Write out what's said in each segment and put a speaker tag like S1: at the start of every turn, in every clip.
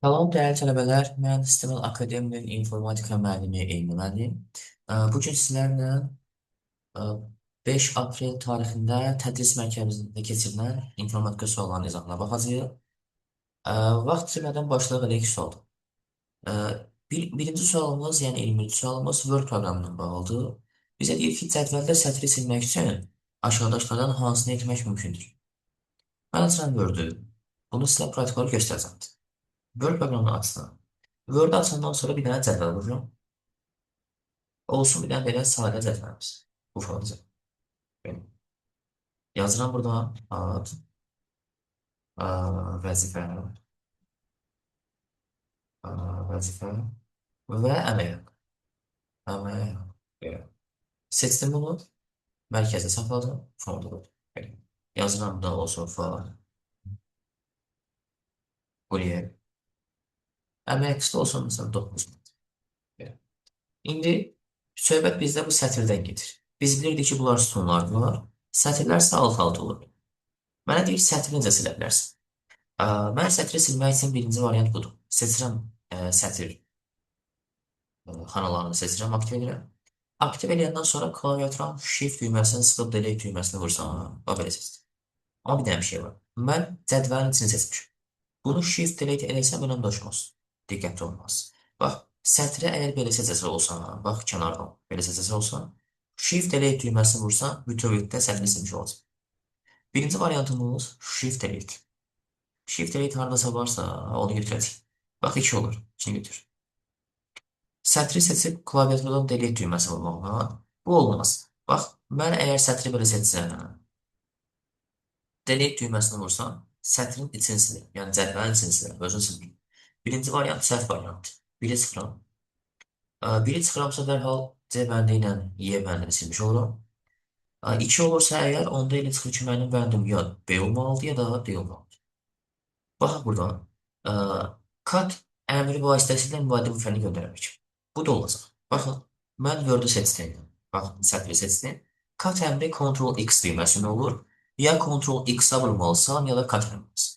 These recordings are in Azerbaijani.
S1: Salam dəyərli tələbələr, mən Stimul Akademinin informatika müəllimi Elmi müəllim. Bu gün sizlərlə ə, 5 aprel tarixində tədris mərkəzində keçirilən informatika suallarının izahına baxacağıq. Vaxt itirmədən başlayaq elə ilk sualda. Ə, Birinci sualımız, yəni 20-ci sualımız Word proqramı ilə bağlıdır. Bizə deyir ki, cədvəldə sətri silmək üçün aşağıdakilərdən hansını etmək mümkündür? Mən açıram Word-ü. Bunu sizə praktik olaraq göstərəcəm. Word proqramını açsam. Word açandan sonra bir dənə cədvəl vururam. Olsun bir dənə belə sadə cədvəlimiz. Bu formada. Benim. Yazıram burada ad, vəzifə, a, vəzifə və əmək. Əmək. Belə. Seçdim bunu. Mərkəzə saxladım. Formada qoydum. Belə. Yazıram da olsun fail. Buraya. Əmək qısa olsun mesela 9. Belə. İndi söhbət bizdə bu sətirdən gedir. Biz bilirdik ki, bunlar sütunlar var. Sətirlər isə alt-alt olur. Mənə deyir, sətri necə silə bilərsən? Mən sətri silmək üçün birinci variant budur. Seçirəm sətir xanalarını seçirəm, aktiv edirəm. Aktiv edəndən sonra klaviaturanın shift düyməsini sıxıb delete düyməsini vursam, bax belə seçdim. Amma bir dənə bir şey var. Mən cədvəlin içini seçmişim. Bunu shift delete eləsəm önəm daşımaz. Diqqətli olmaz. Bax, sətri əgər belə seçəsə olsa, bax kənardan belə seçəsə olsa, shift delete düyməsini vursam, bütövlükdə sətri silmiş olacaq. Birinci variantımız shift delete. Shift delete hardasa varsa onu götürəcək. Bax, 2 olur. 2-ni götür. Sətri seçib klaviaturadan delete düyməsi vurmaqla. Bu olmaz. Bax, mən əgər sətri belə seçsəm, delete düyməsini vursam, sətrin içini silir. Yəni cədvəlin içini silir. Özünü silir. Birinci variant səhv variant. Biri çıxıram. Biri çıxıramsa dərhal C bəndi ilə Y bəndini silmiş oluram. 2 olursa əgər, onda elə çıxır ki, mənim bəndim ya B olmalıdır, ya da D olmalıdır. Baxın buradan. Ə, kat əmri vasitəsilə müvadir fəni göndərmək. Bu da olacaq. Baxın, mən Word-ü seçdim. Baxın, sətri seçdim. Kat əmri Ctrl-X düyməsində olur. Ya Ctrl-X-a vurmalısan, ya da kat əmrimiz.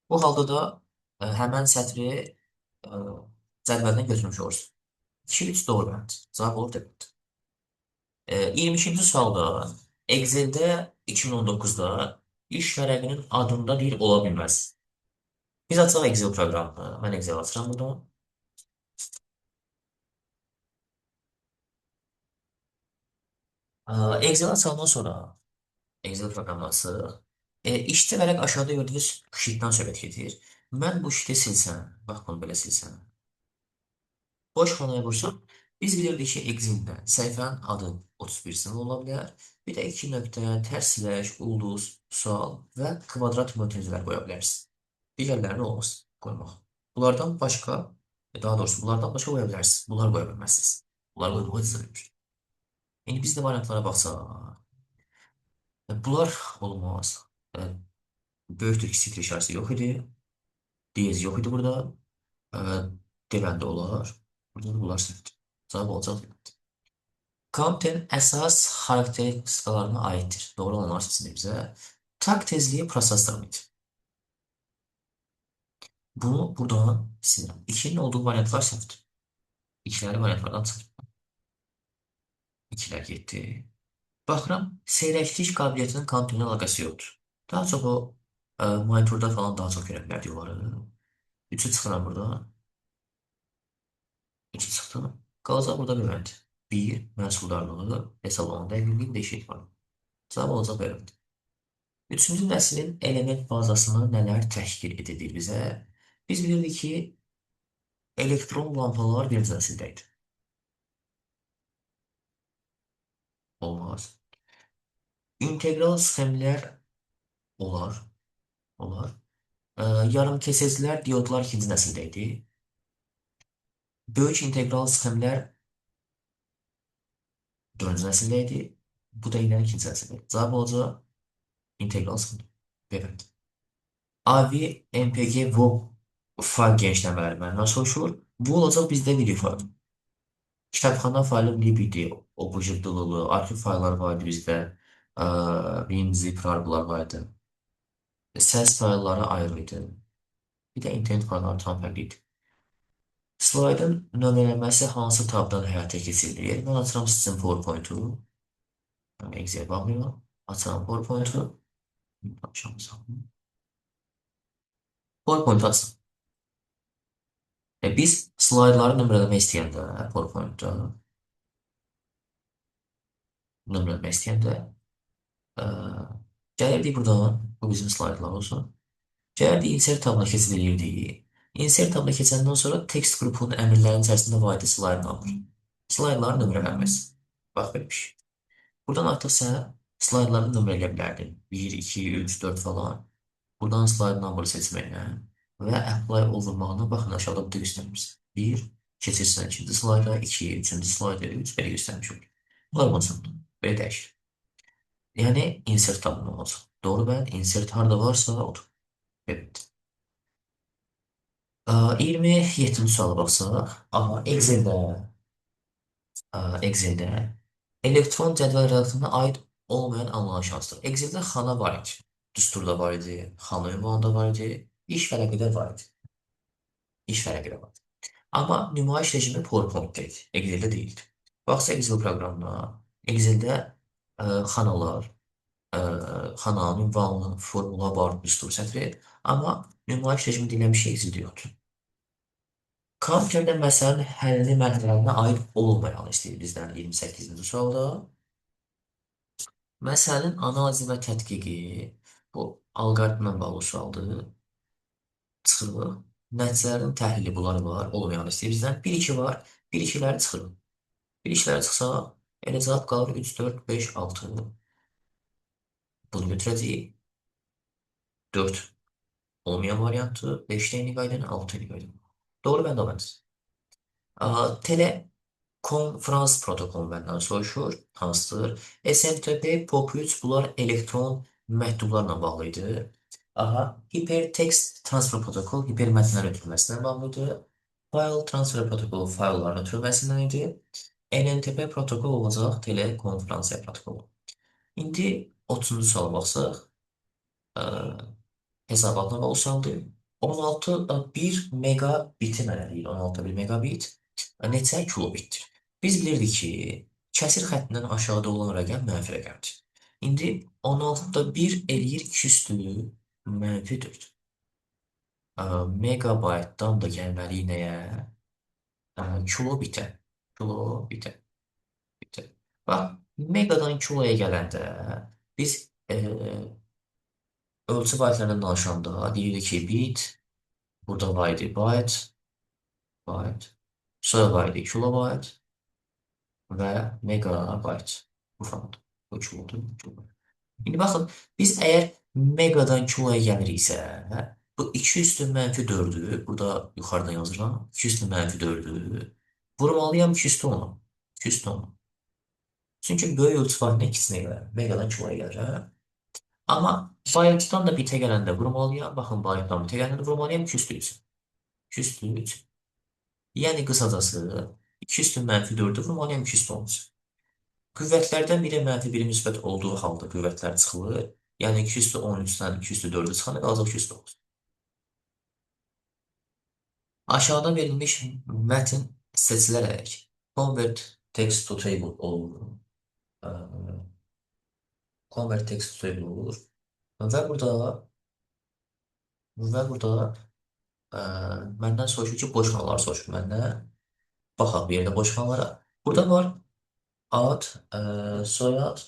S1: Bu halda da həmən sətri cədvəldən götürmüş olursun. 2-3 doğru bənd. Cavab olur demək. 22-ci sualda Excel-də 2019-da iş vərəqinin adında bir ola bilməz. Biz açaq Excel proqramını. Mən Excel açıram burada. Excel açandan sonra Excel proqramını açıq. İşçi vərəq aşağıda gördüyünüz sheetdən söhbət gedir. Mən bu sheeti silsəm, bax bunu belə silsəm, boş xanaya vursam, biz bilirdik ki, Excel-də səhifənin adı 31 simvol ola bilər. Bir də 2 nöqtə, tərs slash, ulduz, sual və kvadrat mötərizələr qoya bilərsiniz. Digərlərini olmaz qoymaq. Bunlardan başqa, daha doğrusu bunlardan başqa qoya bilərsiniz. Bunlar qoya bilməzsiniz. Bunlar qoymağı istəmir. İndi biz də variantlara baxsaq, bunlar olmaz. E, Böyük Türk kiçik işarəsi yox idi. Diyez yox idi burada. E, Deməndə olar. Burada bunlar səhvdir. Cavab olacaq. Content əsas xarakteristikalarına aiddir. Doğru olanlar seçilir bizə. Tak tezliyi prosesor idi. Bunu buradan silirəm. 2'nin olduğu variantlar səhvdir. İkiləri variantlardan çıxır. 2'lər getdi. Baxıram, seyrəklik qabiliyyətinin kontentlə əlaqəsi yoxdur. Daha çox o monitorda falan daha çox görə bilərdik onları. 3'ü çıxıram burada. 2 çıxdı. Qalacaq burada beləndi. 1 məhsuldarlığı hesablamada dəqiqliyin dəyişik var. Cavab olacaq beləndi. Üçüncü nəslin element bazasını nələr təşkil edir bizə? Biz bilirdik ki, elektron lampalar birinci nəsildə idi. Olmaz. İntegral sxemlər olar. Olar. Yarımkesəclər, diodlar ikinci nəsildə idi. Böyük integral sxemlər dördüncü nəsildə idi. Bu da yine ikinci nəsildə. Cavab olacaq integral sxem. Evet. AV, MPG, WOB fayl genişləmələrindən nasıl oluşur? Bu olacaq bizdə video fayl. Kitabxana faylı libidi, objektli, arxiv faylları var idi bizdə. WinZip, bunlar vardı. Səs faylları ayrı idi. Bir də internet fayları tam fərqli idi. Slaydın nömrələnməsi hansı tabdan həyata keçirilir? Mən açıram sizin PowerPoint-u. Yəni Excel bağlayıram. Açıram PowerPoint-u. Açalım. PowerPoint açın. Biz slaydları nömrələmək istəyəndə PowerPoint-da nömrələmək istəyəndə ə, gəlirdik buradan, bu bizim slaydlar olsun. Gəlirdik insert tabına keçirilirdik. Insert tabına keçəndən sonra text qrupunun əmrlərinin içərisində var idi slaydın alır. Slaydların nömrələnməsi. Bax belə bir şey. Buradan artıq sən slaydları nömrələyə bilərdin. 1, 2, 3, 4 falan. Buradan slide number seçməklə və apply olunmağına baxın aşağıda bir göstərmiş. 1, keçirsən ikinci slayda, 2, üçüncü slayda, 3, belə göstərmiş olur. Bunlar olmasın. Belə dəyişir. Yəni insert tabına olsun. Doğru bəli, insert harda varsa odur. Evet. 27-ci suala baxsaq, Exceldə elektron cədvəl rəqəminə aid olmayan anlayış hansıdır? Exceldə xana var idi. Düsturda var idi, xana ünvanında var idi, iş vərəqi də var idi. İş vərəqi də var. Amma nümayiş rejimi PowerPoint-da idi, Excel-də deyildi. Baxsa Excel proqramına, Excel-də xanalar, ə, xananın ünvanı, formula var, düstur sətri, amma nümayiş rejimi deyilən bir şey Excel-də yoxdur. Kompüterdə məsələnin həllini mərhələlərinə aid olmayan istəyir bizdən 28-ci sualda. Məsələnin analizi və tədqiqi bu alqoritmlə bağlı sualdır. Çıxırıq. Nəticələrin təhlili bunlar var, olmayan istəyir bizdən. 1-2 var, 1-2-ləri çıxırıq. 1-2-ləri çıxsa, elə cavab qalır 3, 4, 5, 6. Bunu götürəcəyik. 4 olmayan variantı, 5 eyni qaydanı, 6 eyni qaydanı. Doğru, mən də olmalısın. Telekonferans protokolu məndən soruşur. Hansıdır? SMTP, POP3 bunlar elektron məktublarla bağlı idi. Hypertext transfer protokol hipermətnlərin ötürülməsinə bağlıdır. File transfer protokolu faylların ötürülməsindən idi. NNTP protokol olacaq telekonferansiya protokolu. İndi 30-cu suala baxsaq, ə, hesabatına bağlı sualdır. 1 megabiti mənə deyir, 16 megabit neçə kilobitdir? Biz bilirdik ki, kəsir xəttindən aşağıda olan rəqəm mənfi rəqəmdir. İndi 1 eləyir 2 üstü mənfi 4. Megabaytdan da gəlməliyik nəyə? Kilobitə. Kilobitə. Bitə. Bax, megadan kiloya gələndə biz ölçü baytlarından danışanda deyirik ki, bit, burada var idi byte, sonra var idi kilobayt və megabayt. Bu format. Bu kilodur, kilobayt. İndi baxın, biz əgər megadan kiloya gəliriksə, bu 2 üstü mənfi 4-ü, burada yuxarıdan yazıram, 2 üstü mənfi 4-ü, vurmalıyam 2 üstü 10-u. 2 üstü 10-u. Çünki böyük ölçü baytına ikisinə gəlir, megadan kiloya gəlir, hə? Amma baytdan da bitə gələndə vurmalıyam, baxın, baytdan bitə gələndə vurmalıyam 2 üstü 3. 2 üstü 3. Yəni qısacası 2 üstü mənfi 4-ü vurmalıyam 2 üstü 10. Qüvvətlərdən biri mənfi, biri müsbət olduğu halda qüvvətlər çıxılır. Yəni 2 üstü 13-dən 2 üstü 4-ü çıxanda qalacaq 2 üstü 9. Aşağıda verilmiş mətn seçilərək convert text to table olur. Ə, Convert text to table olur. Və burada məndən soruşur ki, boş xanalar soruşur məndən. Baxaq bir yerdə boş xanalara. Burada var ad, soyad,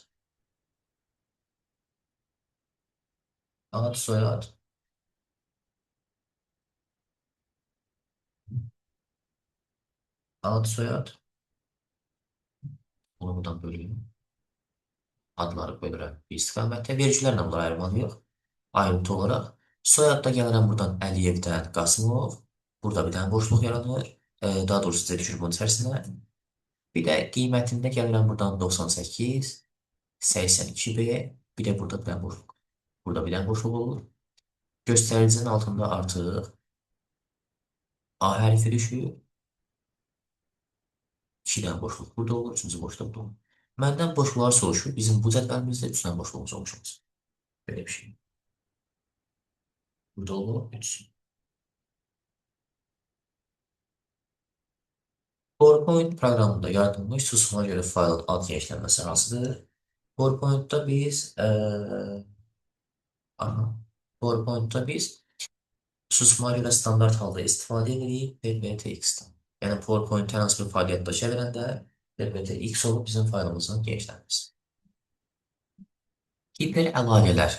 S1: ad, soyad, ad, soyad. Bunu buradan böleyim. Adları bölürəm bir istiqamətdə. Vericilərlə bunları ayırmalıyıq. Ayrıntı olaraq. Soyadda gəlirəm buradan Əliyevdən Qasımov. Burada bir dənə boşluq yaranır. Daha doğrusu sizə düşür bunun içərisinə. Bir də qiymətində gəlirəm buradan 98, 82B. Bir də burada bir dənə boşluq. Burada bir dənə boşluq olur. Göstəricinin altında artıq A hərfi düşür. 2 dənə boşluq burada olur. 3-cü boşluq burada olur. Məndən boşluqlar soruşur. Bizim bu cədvəlimizdə 3 dənə boşluğumuz olmuş. Böyle bir şey. Burada olur 3. PowerPoint proqramında yaradılmış susma görə faylın ad genişlənməsi hansıdır? PowerPoint'da biz aha, PowerPoint'da biz susma ilə standart halda istifadə edirik PPTX-dən. Yəni PowerPoint hər hansı bir fəaliyyətdə çevirəndə PPTX olub bizim faylımızın genişlənməsi. Hiper əlavələr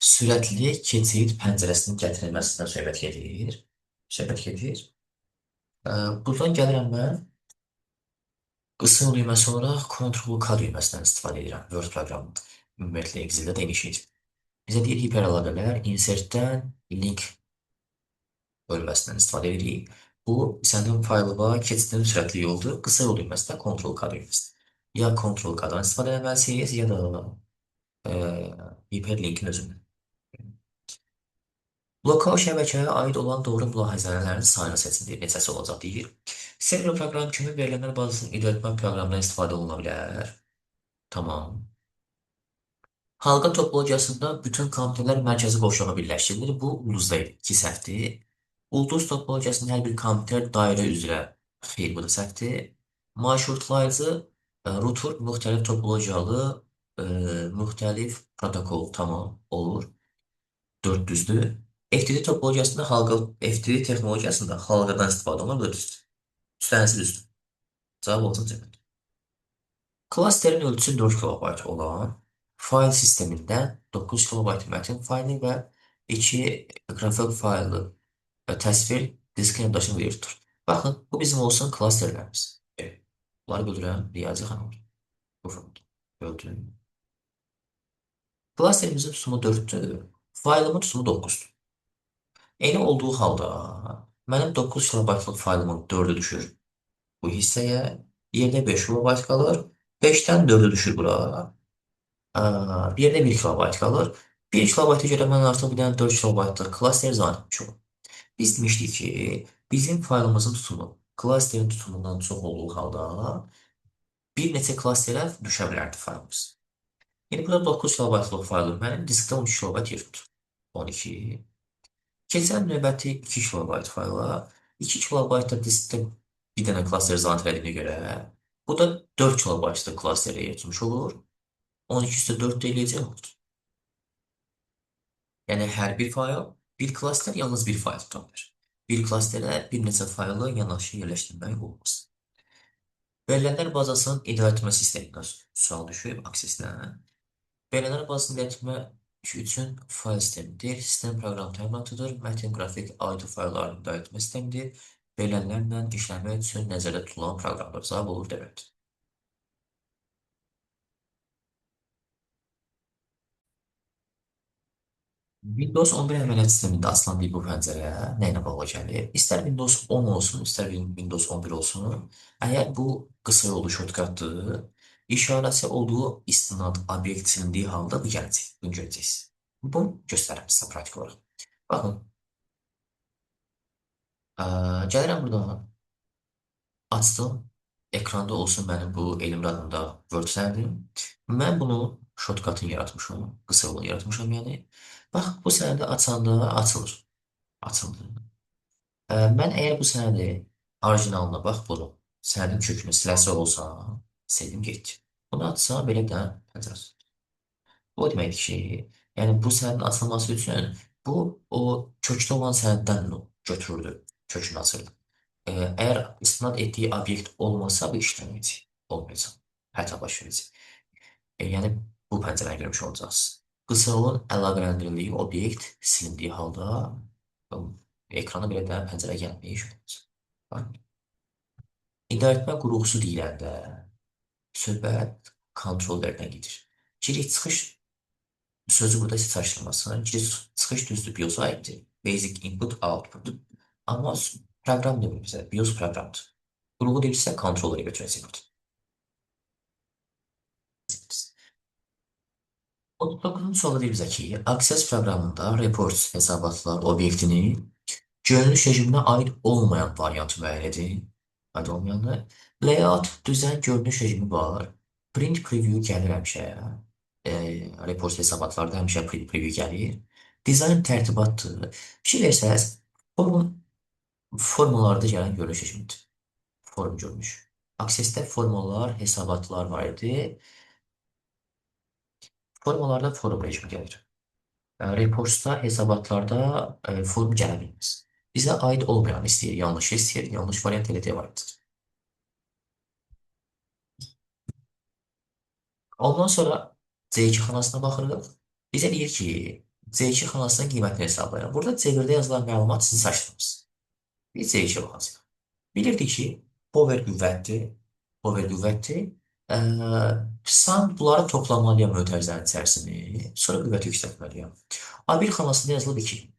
S1: sürətli keçid pəncərəsinin gətirilməsindən söhbət gedir. Buradan gəlirəm mən qısa yol düyməsi olaraq Ctrl-K düyməsindən istifadə edirəm Word proqramında. Ümumiyyətlə Excel-də denişir. Bizə deyir hiper əlavələr, insertdən link bölməsindən istifadə edirik. Bu, sənin faylına keçidin sürətli yoldur. Qısa yol düyməsi də Ctrl-K düyməsidir. Ya Ctrl-K-dan istifadə etməlisiniz, ya da hiperlinkin özündən. Lokal şəbəkəyə aid olan doğru mülahizələrin sayını seçin deyir, neçəsi olacaq deyir. Server proqram kimi verilənlər bazasının idarəetmə proqramından istifadə oluna bilər. Tamam. Halqa topologiyasında bütün kompüterlər mərkəzi boşluğa birləşdirilir. Bu ulduzda idi, 2 səhvdir. Ulduz topologiyasında hər bir kompüter dairə üzrə xeyr, bu da səhvdir. Marşrutlayıcı, router müxtəlif topologiyalı, müxtəlif protokol tamam olur. 4 düzdür. FTD topologiyasında FTD texnologiyasında halqadan istifadə olunur, bu da düzdür. Üstənisi düzdür. Cavab olsun cavab. Klasterin ölçüsü 4 KB olan fayl sistemindən 9 KB mətin faylı və 2 qrafik faylı təsvir diskin yaddaşını verir. Baxın, bu bizim olsun klasterlərimiz. Bunları bölürəm, riyazi xanım. Bu formda. Gördüm. Klasterimizin tutumu 4'tür. Faylımın tutumu 9'dur. Eyni olduğu halda mənim 9 kilobaytlıq faylımın 4'ü düşür bu hissəyə. Yerdə 5 kilobayt qalır. 5'dən 4'ü düşür bura. Yerdə 1 kilobayt qalır. 1 kilobayta görə mən artıq bir dənə 4 kilobaytlıq klaster zan etmişim. Biz demişdik ki, bizim faylımızın tutumu klasterin tutumundan çox olduğu halda bir neçə klasterə düşə bilərdi faylımız. Yəni burada 9 kilobaytlıq faylım mənim diskdə 13 kilobayt yer tutur. 12. Keçən növbəti 2 kilobayt fayla 2 kilobaytda diskdə bir dənə klaster zant edildiyinə görə bu da 4 kilobaytlıq klasterə yetmiş olur. 12 üstə 4 də eləyəcək olur. Yəni hər bir fayl, bir klaster yalnız bir fayl tuta bilər. Bir klasterə bir neçə faylı yanaşı yerləşdirmək olmaz. Verilənlər bazasının idarəetmə sistemindən sual düşüb, akseslə. Verilənlər bazasının idarəetmə üçün fayl sistemidir, sistem proqram təminatıdır, mətin qrafik audio fayllarını idarəetmə sistemidir, verilənlərlə işləmək üçün nəzərdə tutulan proqramlar cavab olur deməkdir. Windows 11 əməliyyat sistemində açılan bir bu pəncərə nə ilə bağlı gəlir? İstər Windows 10 olsun, istər Windows 11 olsun. Əgər bu qısa yolu shortcutdır, işarəsi olduğu istinad obyekt silindiyi halda bu gələcək, bunu görəcəksiniz. Bunu göstərəm sizə praktik olaraq. Baxın, gəlirəm burada, açdım, ekranda olsun mənim bu Elmir adında Word sənədim. Mən bunu shortcut'ını yaratmışam, qısa yolu yaratmışam yəni. Bax, bu sənədi açanda açılır. Açıldı. Mən əgər bu sənədi orijinalına bax bunu, sənədin kökünü siləsə olsa, sildim getdi. Bunu açsam belə bir dənə pəncərəsi. Bu o deməkdir ki, yəni bu sənədin açılması üçün bu o kökdə olan sənəddən götürürdü, kökünü açırdı. Əgər istinad etdiyi obyekt olmasa bu işləməyəcək, olmayacaq, xəta baş verəcək. Yəni bu pəncərəni görmüş olacaqsınız. Qısa yolun əlaqələndirildiyi obyekt silindiyi halda ekrana belə də pəncərə gəlməyəcək olacaq. İdarəetmə qurğusu deyiləndə söhbət kontrollərdən gedir. Giriş-çıxış sözü burada siz çaşdırmasın. Giriş-çıxış düzdür, BIOS aiddir. Basic input, output. Amma proqram demir bizə, BIOS proqramdır. Qurğu deyilsə, kontrolları götürəcək burada. 39-cu sualda deyir bizə ki, Access proqramında reports hesabatlar obyektini görünüş rejiminə aid olmayan variantı müəyyən edin. Aid olmayanı. Layout, düzən görünüş rejimi var. Print preview gəlir həmişə. Report hesabatlarda həmişə print preview gəlir. Dizayn tərtibatdır. Fikir versəz, formullarda gələn görünüş rejimidir. Form görünüş. Aksesdə formalar, hesabatlar var idi. Formalarda forum rejimi gəlir. Reporsda, hesabatlarda forum gələ bilməz. Bizə aid olmayan istəyir, yanlış istəyir, yanlış variant elə deyə variantdır. Ondan sonra C2 xanasına baxırıq. Bizə deyir ki, C2 xanasının qiymətini hesablayın. Burada C1-də yazılan məlumat sizin saçdınız. Biz C2-yə baxacağıq. Bilirdik ki, power qüvvətdir. Power qüvvətdir. Ə, Sən bunları toplamalıyam mötərizənin içərisini. Sonra qüvvəti yüksəltməliyəm. A1 xanasında yazılıb 2.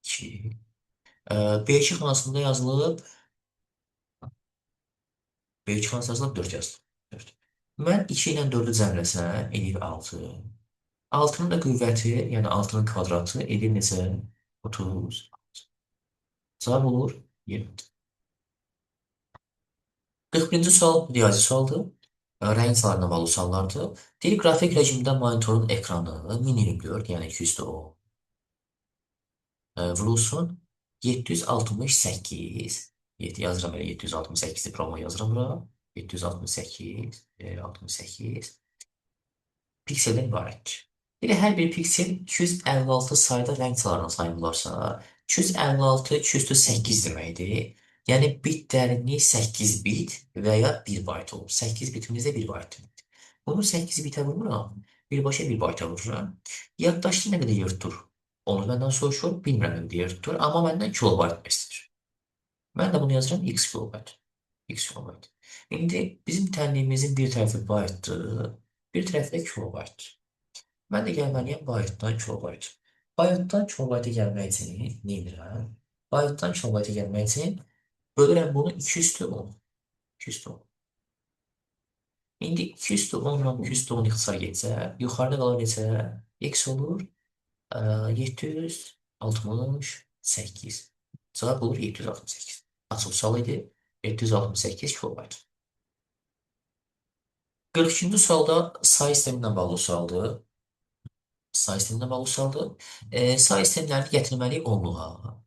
S1: 2. B2 xanasında yazılıb B2 xanasında yazılıb 4 yazılıb. 4. Mən 2 ilə 4-ü cəmləsəm, eləyir 6. 6'nın da qüvvəti, yəni 6'nın kvadratı edir necə? 30. Cavab olur 20. 41-ci sual riyazi sualdır. Rəng saylarına bağlı suallardır. Deyir, qrafik rejimdə monitorun ekranı 1024, yəni 210 vurulsun. 768, yazıram elə 768-i promo yazıram bura. 768, 68 pikseldən ibarətdir. Bir hər bir piksel 256 sayda rəng çalarına sahib olarsa, 256 208 deməkdir. Yəni bit dərinliyi 8 bit və ya 1 bayt olur. 8 bitimizdə 1 bayt deməkdir. Bunu 8 bitə vururam, birbaşa 1 bayta vururam. Yaddaşda nə qədər yer tutur? Onu məndən soruşur, bilmirəm nə qədər yer tutur, amma məndən kilobayt istəyir. Mən də bunu yazıram x kilobayt. X kilobayt. İndi bizim tənliyimizin bir tərəfi baytdır, bir tərəfi də kilobaytdır. Mən də gəlməliyəm baytdan kilobayt. Baytdan kilobayta gəlmək üçün nə edirəm? Baytdan kilobayta gəlmək üçün bölürəm bunu 2 üstü 10. 2 üstü 10. İndi 2 üstü 10 ilə 2 üstü 10 ixtisar getsə, yuxarıda qalan neçə? X olur. 768. Cavab olur 768. Açıq sual idi. 768 kilobayt. 42-ci sualda say sistemi ilə bağlı sualdır. Say sisteminə bağlı sualdır. Say sistemlərini gətirməliyik onluğa.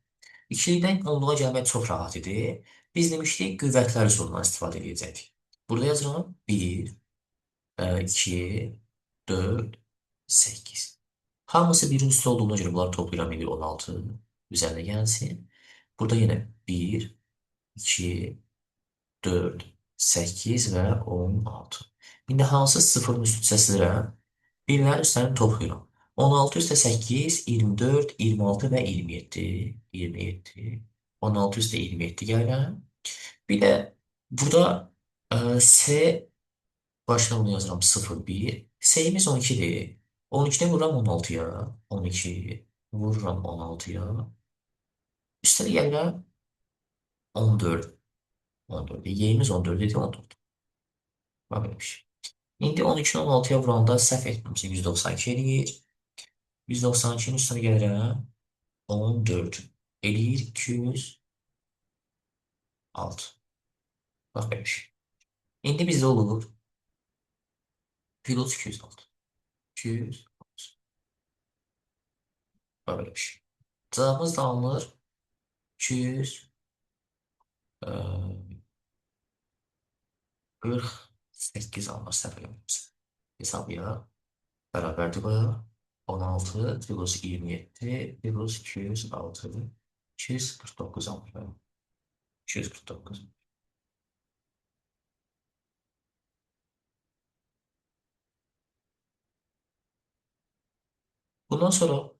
S1: İkilikdən onluğa gəlmək çox rahat idi. Biz demişdik, qüvvətlər üsulundan istifadə edəcəkdik. Burada yazıram 1, 2, 4, 8. Hamısı birin üstü olduğuna görə bunları toplayıram edir 16. Üzərində gəlsin. Burada yenə 1, 2, 4, 8 və 16. İndi hansı sıfırın üstünü silirəm? Birlərin üstlərini toplayıram. 16 üstə 8, 24, 26 və 27. 27. 16 üstə 27 gəlirəm. Bir də burada S başına bunu yazıram 0, 1. S'imiz 12'dir. 12'ni vururam 16'ya. 12 vururam 16'ya. Üstəlik gəlirəm 14. 14. Y'imiz 14 idi 14. Bax belə bir şey. İndi 12-ni 16-ya vuranda səhv etməmişəm 192 eləyir. 192-nin üstünə gəlirəm 14 eləyir 206. Bax belə bir şey. İndi bizdə olur plus 206. 200. Bax belə bir şey. Cavabımız da alınır 248 alınır səhv eləmirəmsə. Hesabıya bərabərdir baya. 16 plus 27 plus 206 249 alınır. 249. Bundan sonra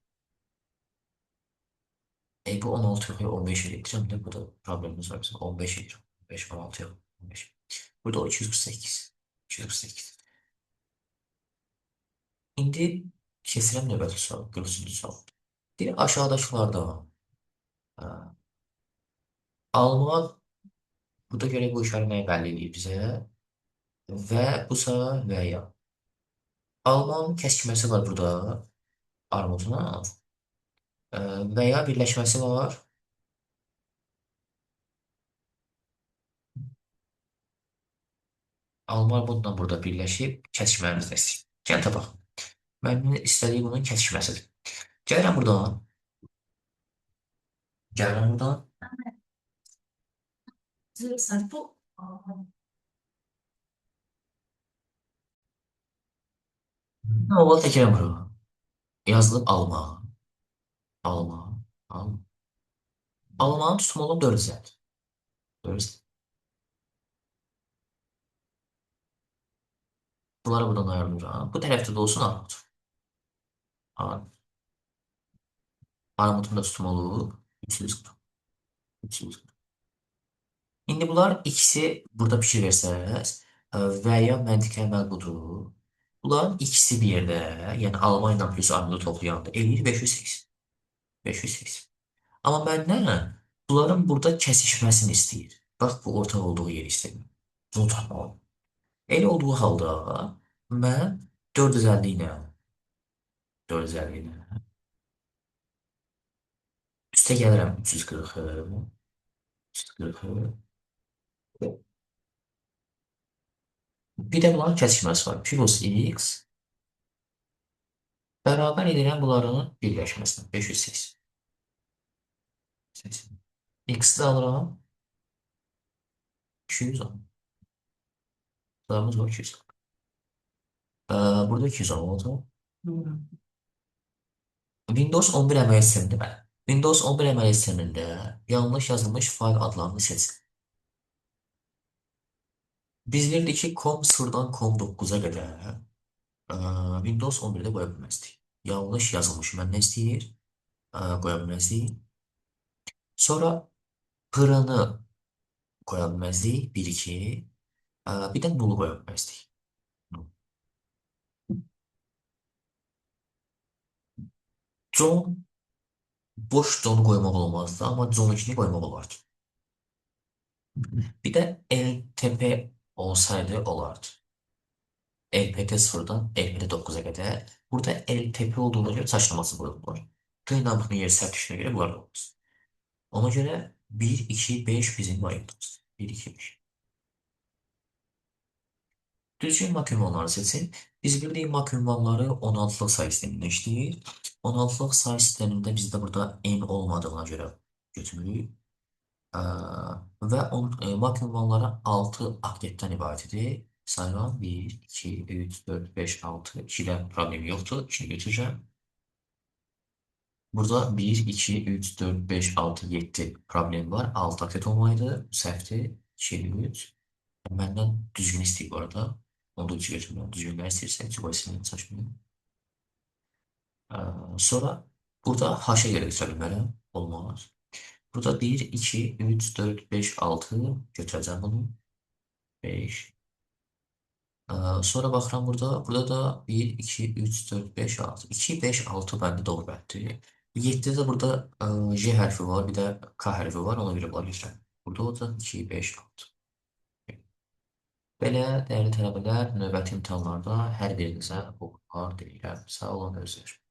S1: bu 16 yok ya 15 eləyəcəm də burada problemimiz var bizim 15 eləyəcəm. 15, 16 yok 15. Burada o 248. 248. İndi keçirəm növbəti sual, 43-cü sual. Deyir aşağıdakılardan alma burada görə bu işarə nəyi bəlli edir bizə və bu sağa və ya. Almanın kəskinməsi var burada armuduna və ya birləşməsi var. Alma bununla burada birləşib kəskinməni istəyir. Gəl tapaq. Mənim istədiyim bunun kəskinməsidir. Gəlirəm buradan. Gəlirəm buradan. Oval təkrar bura. Yazılıb alma. Alma. Alma. Almanın tutmalı 4 zət. 4 Bunları buradan ayarlayıram. Bu tərəfdə də olsun armud. Ar- Armudun da tutmalı 340. 340. İndi bunlar ikisi burada fikir versəz və ya məntiqə əməl budur. Bunların ikisi bir yerdə, yəni Almanya plus armudu toplayanda eləyir 580. 580. Amma məndən bunların burada kəsişməsini istəyir. Bax, bu ortaq olduğu yeri istəyir. Bunu tapmalıyım. Elə olduğu halda mən 450 ilə 450 ilə üstə gəlirəm 340-ı, 340-ı. Bir də bunların kəsişməsi var. Plus x bərabər edirəm bunların birləşməsinə. 580. X-i alıram 210. Sıramız var 210. Burada 210 oldu. Hmm. Windows 11 əməliyyat sistemində mən. Windows 11 əməliyyat sistemində yanlış yazılmış fayl adlarını seçin. Biz bilirdik ki, COM 0-dan COM 9-a qədər Windows 11-də qoya bilməzdik. Yanlış yazılmış məndən istəyir, qoya bilməzdik. Sonra pırını qoya bilməzdik, 1-2. Bir də nulu qoya bilməzdik. John boş John'u qoymaq olmazdı, amma John 2-ni qoymaq olardı. Bir də LTP olsaydı olardı. LPT 0-dan LPT 9-a qədər. Burada LTP olduğuna görə çaşlaması qoyulur. Dynamic'ın yeri sərt işinə görə bunlar da olmaz. Ona görə 1, 2, 5 bizim variantımız. 1, 2, 5. Düzgün mak ünvanları seçin. Biz bildiğin mak ünvanları 16'lık sayı sistemində işləyir. 16'lık sayı sistemində bizdə burada n olmadığına görə götürürük. Və mak ünvanları 6 obyektdən ibarətdir. Sayıram 1, 2, 3, 4, 5, 6. 2-də problem yoxdur. 2-ni götürəcəm. Burada 1, 2, 3, 4, 5, 6, 7 problem var. 6 objet olmalıydı. Bu səhvdir. 2, 3. Məndən düzgün istəyir bu arada. Onu da 3 götürməm. Düzgünlər istəyirsə 2 qoysun. Saçmayın. Sonra burada haşa görə götürə bilmərəm. Olmaz. Burada 1, 2, 3, 4, 5, 6 götürəcəm bunu. 5. Sonra baxıram burada. Burada da 1, 2, 3, 4, 5, 6. 2, 5, 6 bəndə doğru bənddir. 7-də də burada J hərfi var, bir də K hərfi var. Ona görə bunları götürəm. Burada o da 2, 5, 6. Belə, dəyərli tələbələr, növbəti imtahanlarda hər birinizə uğurlar diləyirəm. Sağ olun, özlər.